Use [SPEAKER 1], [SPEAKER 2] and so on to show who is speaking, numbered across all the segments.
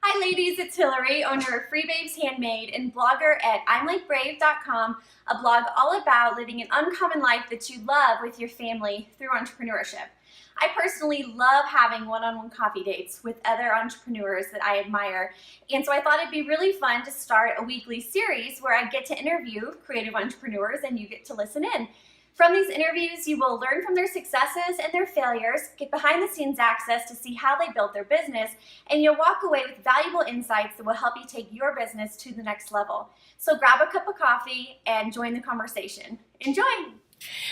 [SPEAKER 1] Hi ladies, it's Hillary, owner of Free Babes Handmade and blogger at I'mLikeBrave.com, a blog all about living an uncommon life that you love with your family through entrepreneurship. I personally love having one-on-one coffee dates with other entrepreneurs that I admire, and so I thought it'd be really fun to start a weekly series where I get to interview creative entrepreneurs and you get to listen in. From these interviews, you will learn from their successes and their failures, get behind-the-scenes access to see how they built their business, and you'll walk away with valuable insights that will help you take your business to the next level. So grab a cup of coffee and join the conversation. Enjoy!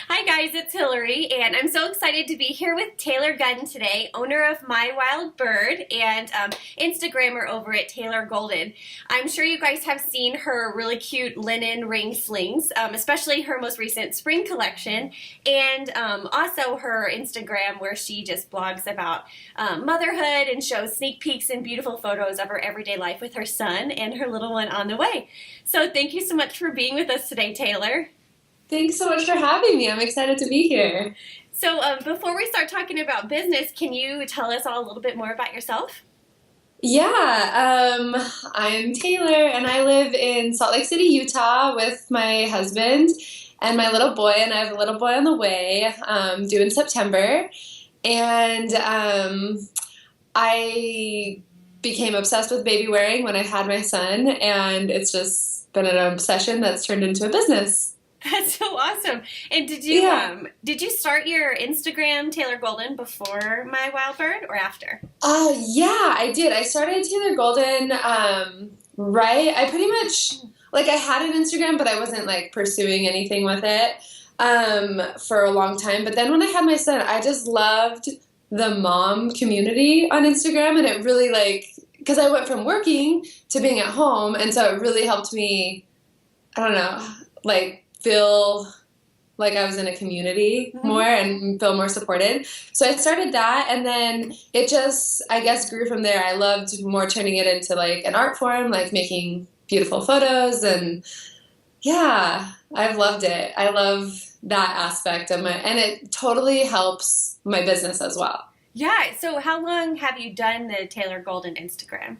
[SPEAKER 1] Hi guys, it's Hillary, and I'm so excited to be here with Tayler Gunn today, owner of My Wildbird and Instagrammer over at Tayler Golden. I'm sure you guys have seen her really cute linen ring slings, especially her most recent spring collection, and also her Instagram where she just blogs about motherhood and shows sneak peeks and beautiful photos of her everyday life with her son and her little one on the way. So thank you so much for being with us today, Tayler.
[SPEAKER 2] Thanks so much for having me. I'm excited to be here.
[SPEAKER 1] So before we start talking about business, can you tell us all a little bit more about yourself?
[SPEAKER 2] Yeah, I'm Taylor, and I live in Salt Lake City, Utah with my husband and my little boy, and I have a little boy on the way due in September. And I became obsessed with baby wearing when I had my son, and it's just been an obsession that's turned into a business.
[SPEAKER 1] That's so awesome. And did you start your Instagram Tayler Golden before My Wildbird or after?
[SPEAKER 2] Yeah, I did. I started Tayler Golden right. I pretty much I had an Instagram, but I wasn't pursuing anything with it for a long time. But then when I had my son, I just loved the mom community on Instagram, and it really because I went from working to being at home, and so it really helped me. I don't know, feel like I was in a community more and feel more supported. So I started that, and then it just, I guess, grew from there. I loved more turning it into an art form, making beautiful photos, and yeah, I've loved it. I love that aspect of and it totally helps my business as well.
[SPEAKER 1] Yeah, so how long have you done the Tayler Golden Instagram?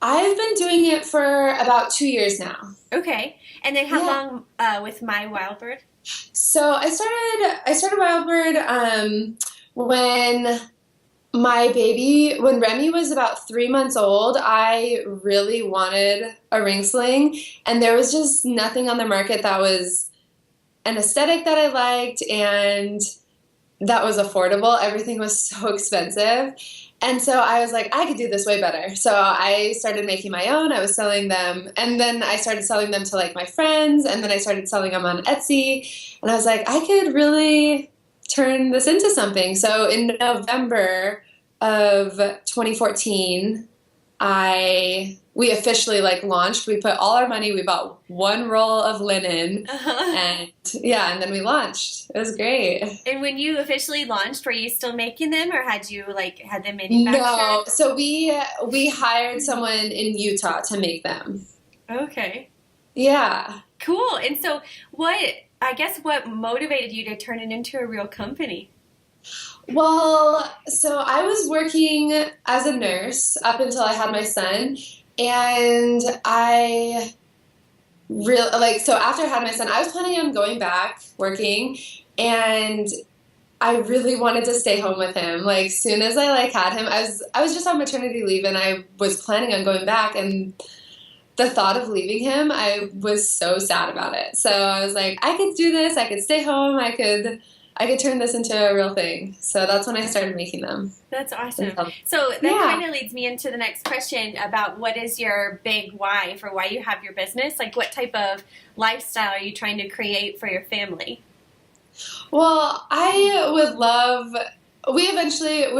[SPEAKER 2] I've been doing it for about 2 years now.
[SPEAKER 1] Okay. And then how long with My Wildbird?
[SPEAKER 2] So I started Wildbird when when Remy was about 3 months old. I really wanted a ring sling, and there was just nothing on the market that was an aesthetic that I liked and that was affordable. Everything was so expensive. And so I was like, I could do this way better. So I started making my own. I was selling them. And then I started selling them to my friends. And then I started selling them on Etsy. And I was like, I could really turn this into something. So in November of 2014, we officially launched. We put all our money, we bought one roll of linen, and then we launched. It was great.
[SPEAKER 1] And when you officially launched, were you still making them, or had you had them manufactured?
[SPEAKER 2] No, so we hired someone in Utah to make them.
[SPEAKER 1] Okay.
[SPEAKER 2] Yeah.
[SPEAKER 1] Cool. And so what motivated you to turn it into a real company?
[SPEAKER 2] Well, so I was working as a nurse up until I had my son, and so after I had my son, I was planning on going back working, and I really wanted to stay home with him. Soon as I had him, I was just on maternity leave, and I was planning on going back, and the thought of leaving him, I was so sad about it. So I was like, I could do this, I could stay home, I could turn this into a real thing. So that's when I started making them.
[SPEAKER 1] That's awesome. So that kind of leads me into the next question about what is your big why for why you have your business? What type of lifestyle are you trying to create for your family?
[SPEAKER 2] Well, we're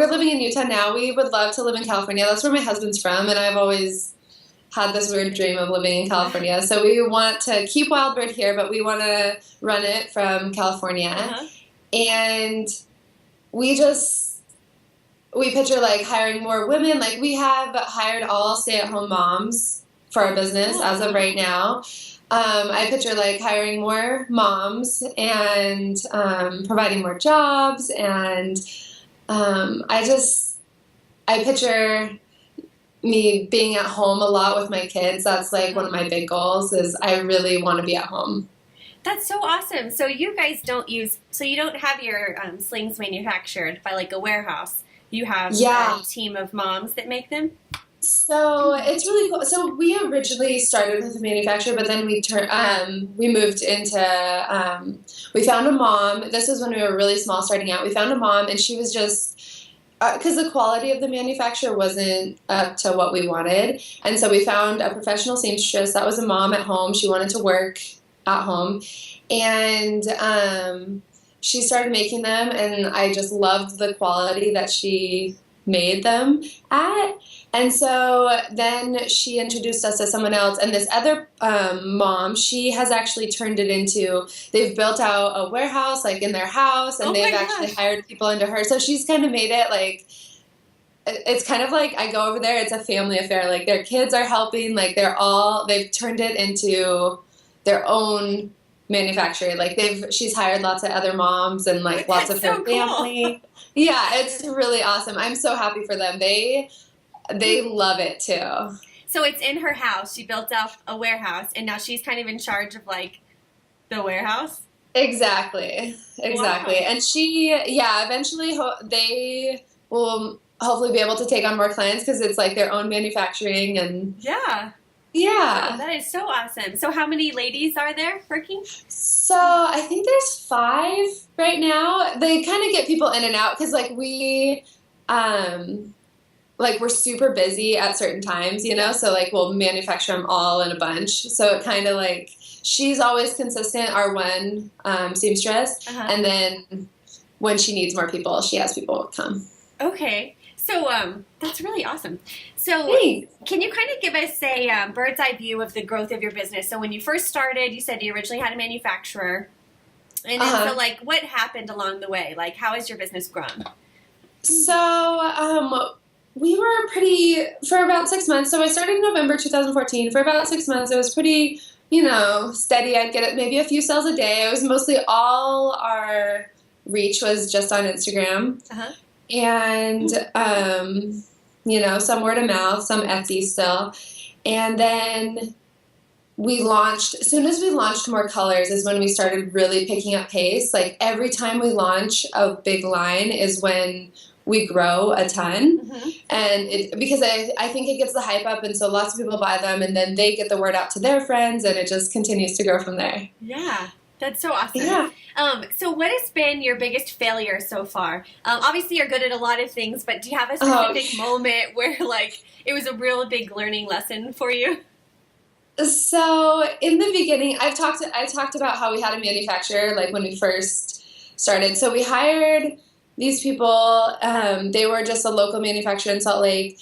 [SPEAKER 2] living in Utah now. We would love to live in California. That's where my husband's from, and I've always had this weird dream of living in California. So we want to keep Wildbird here, but we want to run it from California. And we picture hiring more women. We have hired all stay-at-home moms for our business as of right now. I picture hiring more moms and providing more jobs, and I picture me being at home a lot with my kids. That's like one of my big goals is I really want to be at home.
[SPEAKER 1] That's so awesome. So you guys you don't have your slings manufactured by like a warehouse. You have a team of moms that make them?
[SPEAKER 2] So it's really cool. So we originally started with a manufacturer, but then we moved into, we found a mom. This was when we were really small starting out. We found a mom and she was just, because the quality of the manufacturer wasn't up to what we wanted. And so we found a professional seamstress that was a mom at home. She wanted to work at home. And she started making them and I just loved the quality that she made them at. And so then she introduced us to someone else, and this other mom, she has actually turned it into, they've built out a warehouse like in their house, and they've actually hired people into her. So she's kind of made it like, it's kind of like I go over there, it's a family affair. Like their kids are helping, like they've turned it into their own manufacturer. Like she's hired lots of other moms and like lots of her family. Yeah, it's really awesome. I'm so happy for them. They love it too.
[SPEAKER 1] So it's in her house. She built up a warehouse, and now she's kind of in charge of like the warehouse.
[SPEAKER 2] Exactly. Wow. And eventually they will hopefully be able to take on more clients because it's like their own manufacturing and
[SPEAKER 1] yeah. Oh, that is so awesome. So how many ladies are there working?
[SPEAKER 2] So I think there's 5 right now. They kind of get people in and out because like we're super busy at certain times, you know, so like we'll manufacture them all in a bunch. So it kind of like, she's always consistent, our one seamstress, and then when she needs more people, she has people come.
[SPEAKER 1] Okay. So that's really awesome. So can you kind of give us a bird's eye view of the growth of your business? So when you first started, you said you originally had a manufacturer. And then so like what happened along the way? Like how has your business grown?
[SPEAKER 2] So we were for about 6 months. So I started in November 2014. For about 6 months, it was pretty, steady. I'd get maybe a few sales a day. It was mostly all our reach was just on Instagram. And, some word of mouth, some Etsy still. And then as soon as we launched more colors is when we started really picking up pace. Like every time we launch a big line is when we grow a ton. And because I think it gets the hype up, and so lots of people buy them, and then they get the word out to their friends, and it just continues to grow from there.
[SPEAKER 1] Yeah, that's so awesome.
[SPEAKER 2] Yeah.
[SPEAKER 1] So what has been your biggest failure so far? Obviously you're good at a lot of things, but do you have a specific moment where like it was a real big learning lesson for you?
[SPEAKER 2] So in the beginning, I talked about how we had a manufacturer like when we first started. So we hired these people. They were just a local manufacturer in Salt Lake.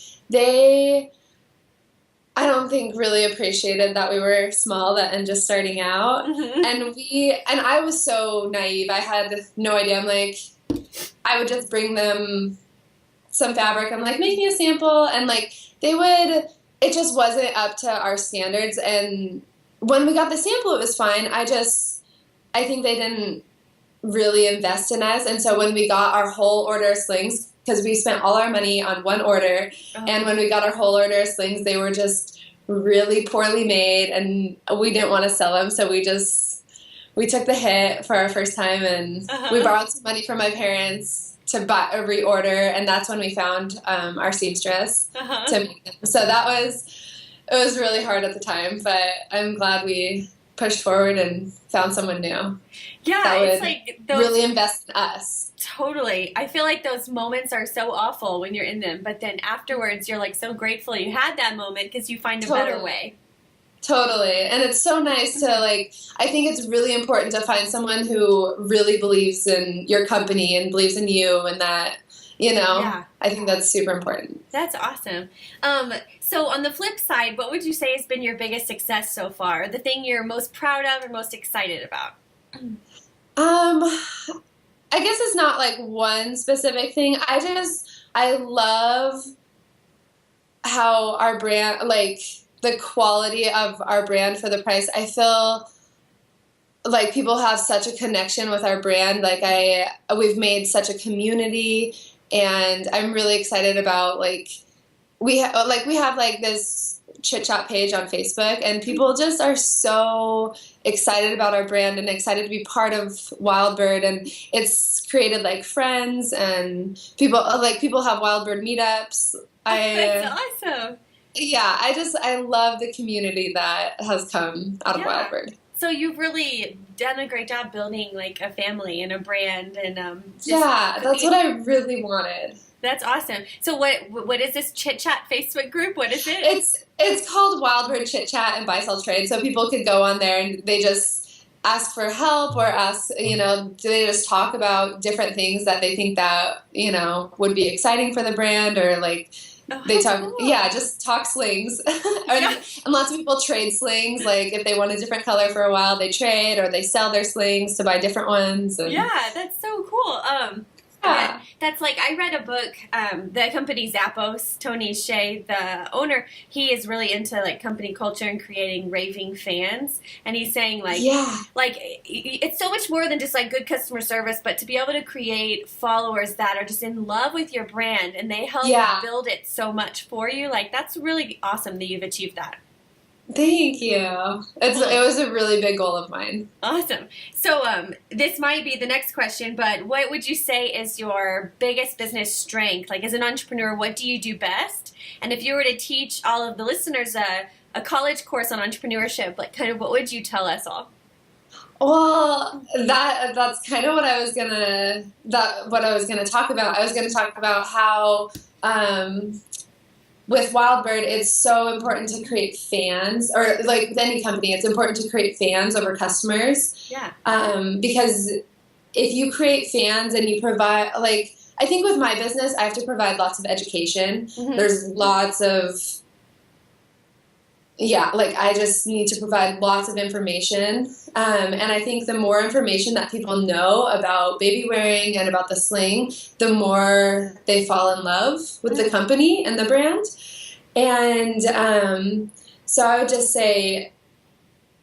[SPEAKER 2] I don't think really appreciated that we were small and just starting out. And I was so naive. I had no idea. I'm like, I would just bring them some fabric. I'm like, make me a sample. And like it just wasn't up to our standards. And when we got the sample, it was fine. I think they didn't really invest in us. And so when we got our whole order of slings, because we spent all our money on one order, and when we got our whole order of slings, they were just really poorly made, and we didn't want to sell them, so we took the hit for our first time, and we borrowed some money from my parents to reorder, and that's when we found our seamstress to make them. So it was really hard at the time, but I'm glad we pushed forward and found someone new.
[SPEAKER 1] Yeah,
[SPEAKER 2] that
[SPEAKER 1] it's
[SPEAKER 2] would
[SPEAKER 1] like
[SPEAKER 2] really invest in us.
[SPEAKER 1] Totally. I feel like those moments are so awful when you're in them, but then afterwards you're like so grateful you had that moment because you find a better way.
[SPEAKER 2] Totally. And it's so nice to I think it's really important to find someone who really believes in your company and believes in you, and that, I think that's super important.
[SPEAKER 1] That's awesome. So on the flip side, what would you say has been your biggest success so far? The thing you're most proud of or most excited about?
[SPEAKER 2] I guess it's not like one specific thing. I love how our brand, like the quality of our brand for the price. I feel like people have such a connection with our brand. Like we've made such a community, and I'm really excited about we have like this chit chat page on Facebook, and people just are so excited about our brand and excited to be part of Wildbird, and it's created like friends, and people have Wildbird meetups.
[SPEAKER 1] That's awesome.
[SPEAKER 2] Yeah, I love the community that has come out of Wildbird.
[SPEAKER 1] So you've really done a great job building like a family and a brand, and
[SPEAKER 2] that's what I really wanted.
[SPEAKER 1] That's awesome. So what is this Chit Chat Facebook group? What is it?
[SPEAKER 2] It's called Wildbird Chit Chat and Buy Sell Trade. So people could go on there and they just ask for help, or ask, they just talk about different things that they think that, would be exciting for the brand, or like they talk, cool. Just talk slings. And lots of people trade slings. Like if they want a different color for a while, they trade, or they sell their slings to buy different ones. And
[SPEAKER 1] that's so cool. That's like, I read a book, the company Zappos, Tony Hsieh, the owner, he is really into like company culture and creating raving fans. And he's saying like it's so much more than just like good customer service, but to be able to create followers that are just in love with your brand and they help build it so much for you. Like that's really awesome that you've achieved that.
[SPEAKER 2] Thank you. It was a really big goal of mine.
[SPEAKER 1] Awesome. So this might be the next question, but what would you say is your biggest business strength? Like as an entrepreneur, what do you do best? And if you were to teach all of the listeners a college course on entrepreneurship, like kind of what would you tell us all?
[SPEAKER 2] Well, that's kind of what I was gonna talk about. I was gonna talk about how with Wildbird, it's so important to create fans, or like with any company, it's important to create fans over customers.
[SPEAKER 1] Yeah.
[SPEAKER 2] Because if you create fans and you provide, like, I think with my business, I have to provide lots of education. Mm-hmm. There's lots of, I just need to provide lots of information. And I think the more information that people know about baby wearing and about the sling, the more they fall in love with the company and the brand. And so I would just say,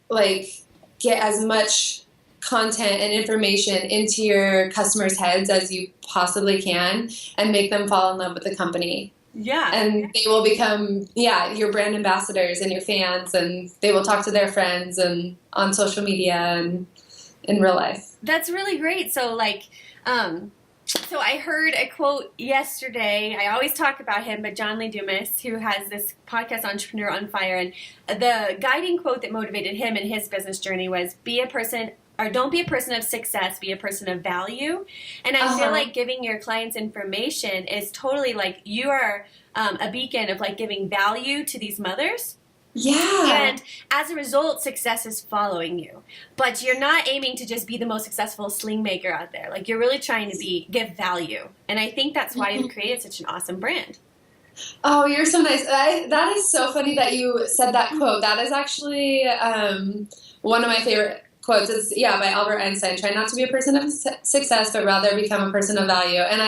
[SPEAKER 2] like, get as much content and information into your customers' heads as you possibly can and make them fall in love with the company.
[SPEAKER 1] Yeah.
[SPEAKER 2] And they will become, your brand ambassadors and your fans, and they will talk to their friends and on social media and in real life.
[SPEAKER 1] That's really great. So so I heard a quote yesterday. I always talk about him, but John Lee Dumas, who has this podcast, Entrepreneur on Fire, and the guiding quote that motivated him in his business journey was, don't be a person of success, be a person of value. And I feel like giving your clients information is totally like you are a beacon of like giving value to these mothers.
[SPEAKER 2] Yeah.
[SPEAKER 1] And as a result, success is following you. But you're not aiming to just be the most successful sling maker out there. Like you're really trying to give value. And I think that's why you've created such an awesome brand.
[SPEAKER 2] Oh, you're so nice. That is so funny that you said that quote. That is actually one of my favorite quotes. It's by Albert Einstein. Try not to be a person of success, but rather become a person of value. And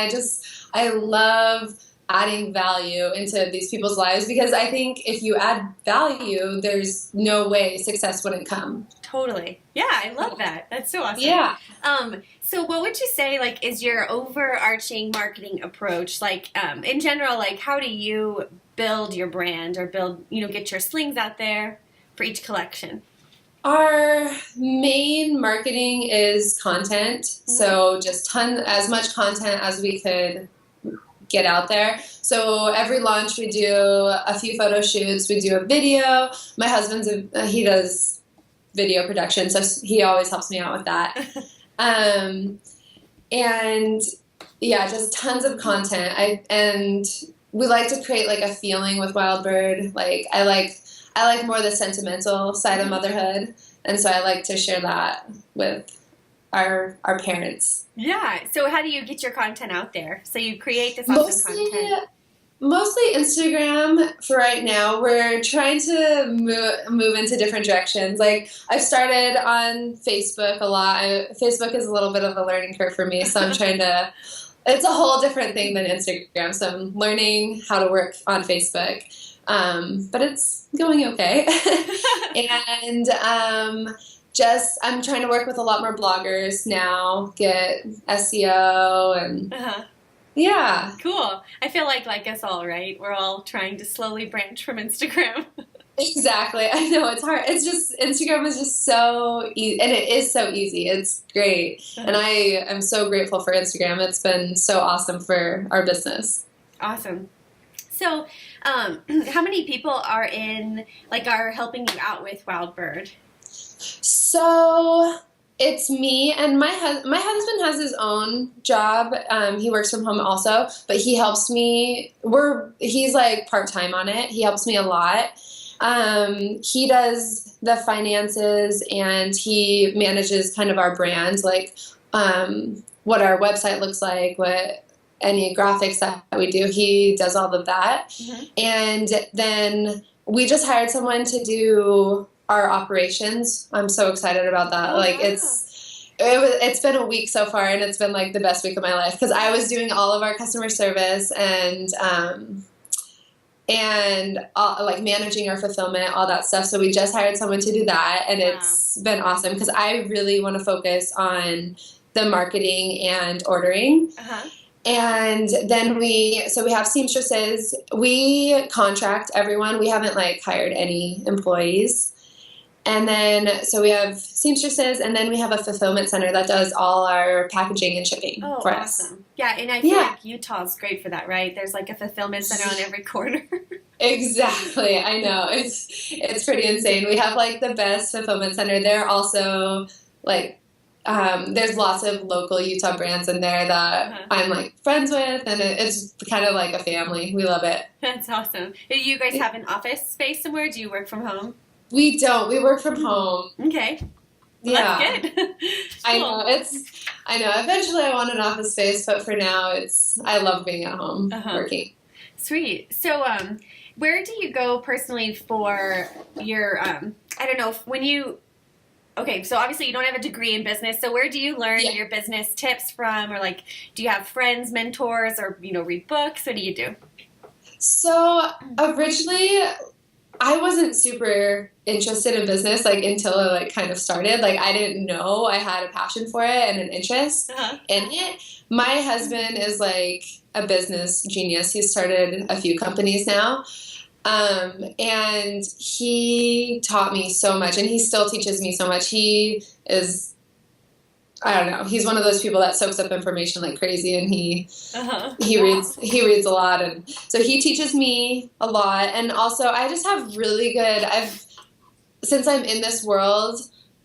[SPEAKER 2] I love adding value into these people's lives, because I think if you add value, there's no way success wouldn't come.
[SPEAKER 1] Totally. Yeah, I love that. That's so awesome.
[SPEAKER 2] Yeah.
[SPEAKER 1] So what would you say, like, is your overarching marketing approach? Like, in general, like, how do you build your brand or get your slings out there for each collection?
[SPEAKER 2] Our main marketing is content. Mm-hmm. So just as much content as we could get out there. So every launch we do a few photo shoots, we do a video. My husband's he does video production, so he always helps me out with that. And just tons of content. And we like to create like a feeling with Wildbird. Like I like more the sentimental side of motherhood, and so I like to share that with our parents.
[SPEAKER 1] Yeah. So how do you get your content out there? So you create this awesome content.
[SPEAKER 2] Mostly Instagram for right now. We're trying to move into different directions. Like I've started on Facebook a lot. Facebook is a little bit of a learning curve for me, so I'm trying to. It's a whole different thing than Instagram. So I'm learning how to work on Facebook, but it's going okay. And I'm trying to work with a lot more bloggers now, get SEO and Yeah.
[SPEAKER 1] Cool. I feel like us all, right? We're all trying to slowly branch from Instagram.
[SPEAKER 2] Exactly. I know it's hard. It's just Instagram is just so easy, and it is so easy. It's great, and I am so grateful for Instagram. It's been so awesome for our business.
[SPEAKER 1] Awesome. So, how many people are are helping you out with Wildbird?
[SPEAKER 2] So it's me and my husband has his own job. He works from home also, but he helps me. He's like part-time on it. He helps me a lot. He does the finances and he manages kind of our brand, like what our website looks like, what any graphics that we do. He does all of that.
[SPEAKER 1] Mm-hmm.
[SPEAKER 2] And then we just hired someone to do our operations. I'm so excited about that.
[SPEAKER 1] Oh,
[SPEAKER 2] like
[SPEAKER 1] wow.
[SPEAKER 2] it's been a week so far, and it's been like the best week of my life because I was doing all of our customer service and like managing our fulfillment, all that stuff. So we just hired someone to do that, and it's been awesome because I really want to focus on the marketing and ordering.
[SPEAKER 1] Uh-huh.
[SPEAKER 2] And then we have seamstresses. We contract everyone. We haven't like hired any employees. And then, so we have seamstresses, and then we have a fulfillment center that does all our packaging and shipping for us.
[SPEAKER 1] Awesome. Yeah, and I feel like Utah's great for that, right? There's like a fulfillment center on every corner.
[SPEAKER 2] Exactly. I know. It's pretty insane. We have like the best fulfillment center. They're also like, there's lots of local Utah brands in there that I'm like friends with, and it's kind of like a family. We love it.
[SPEAKER 1] That's awesome. Do you guys have an office space somewhere? Do you work from home?
[SPEAKER 2] We don't. We work from home.
[SPEAKER 1] Okay. Well,
[SPEAKER 2] Yeah.
[SPEAKER 1] that's good. Cool.
[SPEAKER 2] I know. Eventually I want an office space, but for now I love being at home working.
[SPEAKER 1] Sweet. So, where do you go personally for your, I don't know, okay, so obviously you don't have a degree in business, so where do you learn your business tips from, or like, do you have friends, mentors, or, read books? What do you do?
[SPEAKER 2] So, originally, I wasn't super interested in business, like, until I, like, kind of started. Like, I didn't know I had a passion for it and an interest in it. My husband is, like, a business genius. He's started a few companies now. And he taught me so much, and he still teaches me so much. He is, I don't know, he's one of those people that soaks up information like crazy, and he reads a lot, and so he teaches me a lot. And also I just have since I'm in this world,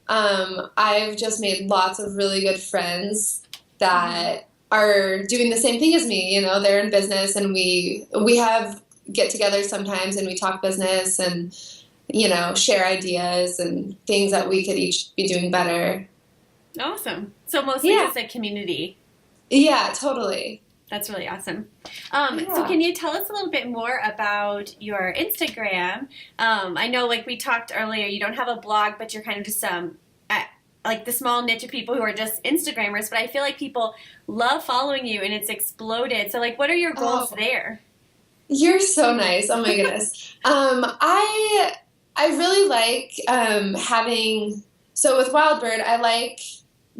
[SPEAKER 2] I've just made lots of really good friends that are doing the same thing as me. They're in business, and we have get-togethers sometimes, and we talk business and share ideas and things that we could each be doing better.
[SPEAKER 1] Awesome. So mostly it's a community.
[SPEAKER 2] Yeah, totally.
[SPEAKER 1] That's really awesome. So can you tell us a little bit more about your Instagram? I know, like we talked earlier, you don't have a blog, but you're kind of just like the small niche of people who are just Instagrammers, but I feel like people love following you, and it's exploded. So, like, what are your goals there?
[SPEAKER 2] You're so nice. Oh my goodness. I really like so with Wildbird, I like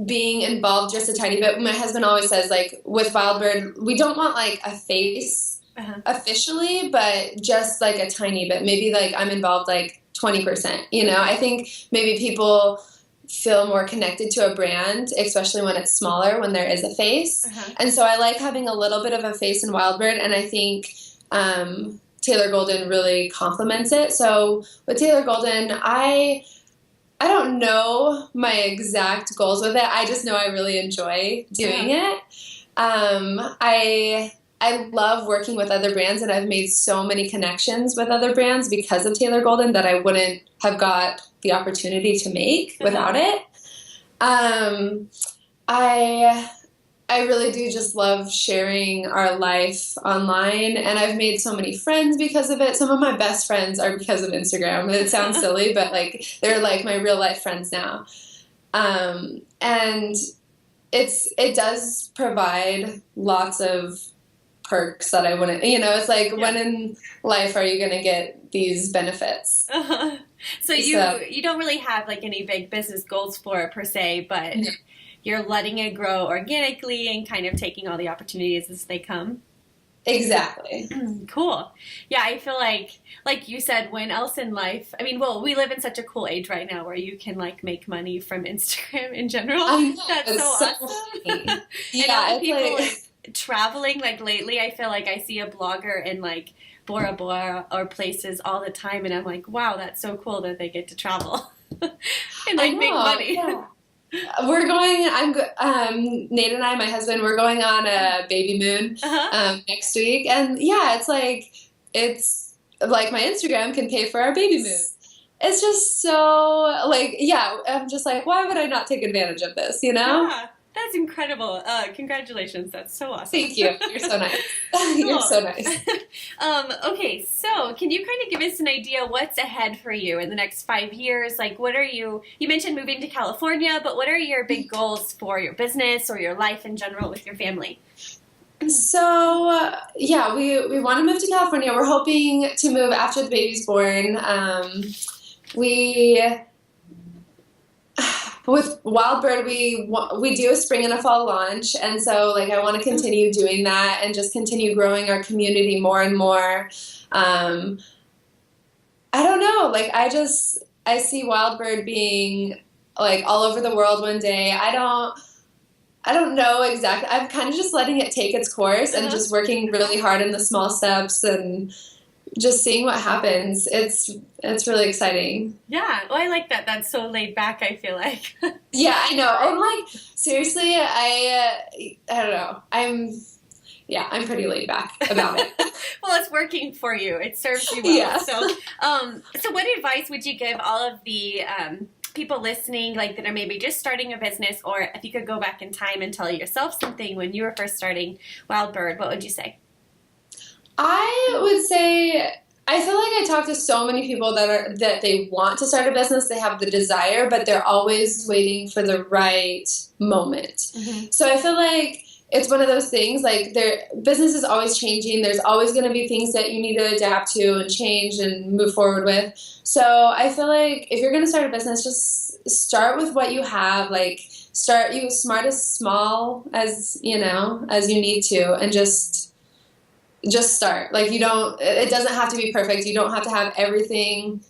[SPEAKER 2] being involved just a tiny bit. My husband always says, like, with Wildbird, we don't want like a face officially, but just like a tiny bit. Maybe like I'm involved like 20%. I think maybe people feel more connected to a brand, especially when it's smaller, when there is a face. And so I like having a little bit of a face in Wildbird, and I think Tayler Golden really complements it. So with Tayler Golden, I don't know my exact goals with it. I just know I really enjoy doing it. I love working with other brands, and I've made so many connections with other brands because of Tayler Golden that I wouldn't have got the opportunity to make without it. I really do just love sharing our life online, and I've made so many friends because of it. Some of my best friends are because of Instagram. It sounds silly, but like they're like my real life friends now. And it does provide lots of perks that I wouldn't, it's like when in life are you going to get these benefits?
[SPEAKER 1] So you don't really have like any big business goals for it per se, but you're letting it grow organically and kind of taking all the opportunities as they come.
[SPEAKER 2] Exactly.
[SPEAKER 1] Cool. Yeah, I feel like you said, when else in life, I mean, well, we live in such a cool age right now where you can like make money from Instagram in general.
[SPEAKER 2] I know,
[SPEAKER 1] That's
[SPEAKER 2] it's
[SPEAKER 1] so
[SPEAKER 2] so
[SPEAKER 1] awesome.
[SPEAKER 2] funny.
[SPEAKER 1] And
[SPEAKER 2] Yeah,
[SPEAKER 1] all the
[SPEAKER 2] it's
[SPEAKER 1] people
[SPEAKER 2] like,
[SPEAKER 1] like traveling, like lately, I feel like I see a blogger in like Bora Bora or places all the time, and I'm like, wow, that's so cool that they get to travel and
[SPEAKER 2] I
[SPEAKER 1] like make
[SPEAKER 2] know,
[SPEAKER 1] money.
[SPEAKER 2] yeah. We're going, Nate and I, my husband, we're going on a baby moon
[SPEAKER 1] Uh-huh.
[SPEAKER 2] next week. And yeah, it's like my Instagram can pay for our baby moon. It's just so, like, yeah, I'm just like, why would I not take advantage of this, you know?
[SPEAKER 1] Yeah, that's incredible. Congratulations. That's so awesome.
[SPEAKER 2] Thank you. You're so nice. You're
[SPEAKER 1] Cool.
[SPEAKER 2] so nice.
[SPEAKER 1] Okay, so can you kind of give us an idea what's ahead for you in the next 5 years? Like, what are you mentioned moving to California, but what are your big goals for your business or your life in general with your family?
[SPEAKER 2] So, yeah, we want to move to California. We're hoping to move after the baby's born. We With Wildbird, we do a spring and a fall launch, and so like I want to continue doing that and just continue growing our community more and more. Um, I don't know, like I see Wildbird being like all over the world one day. I don't know exactly. I'm kind of just letting it take its course and
[SPEAKER 1] Uh-huh.
[SPEAKER 2] just working really hard in the small steps and just seeing what happens. It's really exciting.
[SPEAKER 1] Yeah, well, I like that. That's so laid back, I feel like.
[SPEAKER 2] Yeah, I know. I'm like, seriously, I don't know. I'm pretty laid back about it.
[SPEAKER 1] Well, it's working for you. It serves you well.
[SPEAKER 2] Yeah.
[SPEAKER 1] So what advice would you give all of the people listening, like that are maybe just starting a business, or if you could go back in time and tell yourself something when you were first starting Wildbird, what would you say?
[SPEAKER 2] I would say I feel like I talk to so many people that they want to start a business, they have the desire, but they're always waiting for the right moment.
[SPEAKER 1] Mm-hmm.
[SPEAKER 2] So I feel like it's one of those things, like their business is always changing. There's always going to be things that you need to adapt to and change and move forward with. So I feel like if you're going to start a business, just start with what you have. Like start as small as as you need to, and just start. Like it doesn't have to be perfect. You don't have to have everything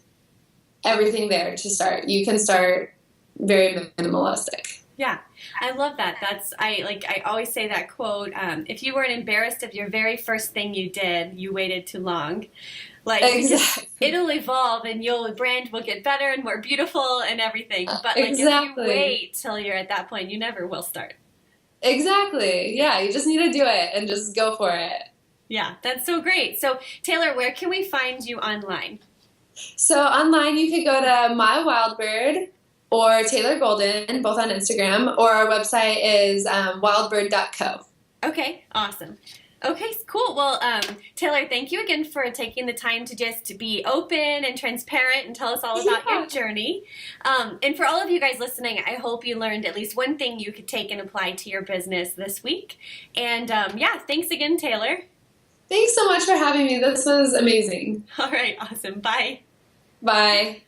[SPEAKER 2] there to start. You can start very minimalistic.
[SPEAKER 1] Yeah, I love that. I always say that quote, if you weren't embarrassed of your very first thing you did, you waited too long. Like,
[SPEAKER 2] Exactly.
[SPEAKER 1] it'll evolve and your brand will get better and more beautiful and everything. But like
[SPEAKER 2] Exactly.
[SPEAKER 1] if you wait till you're at that point, you never will start.
[SPEAKER 2] Exactly. Yeah, you just need to do it and just go for it.
[SPEAKER 1] Yeah, that's so great. So Taylor, where can we find you online?
[SPEAKER 2] So online, you could go to My Wildbird or Taylor Golden, both on Instagram, or our website is wildbird.co.
[SPEAKER 1] Okay, awesome. Okay, cool. Well, Taylor, thank you again for taking the time to just be open and transparent and tell us all about your journey. And for all of you guys listening, I hope you learned at least one thing you could take and apply to your business this week. And yeah, thanks again, Taylor.
[SPEAKER 2] Thanks so much for having me. This was amazing.
[SPEAKER 1] All right, awesome. Bye.
[SPEAKER 2] Bye.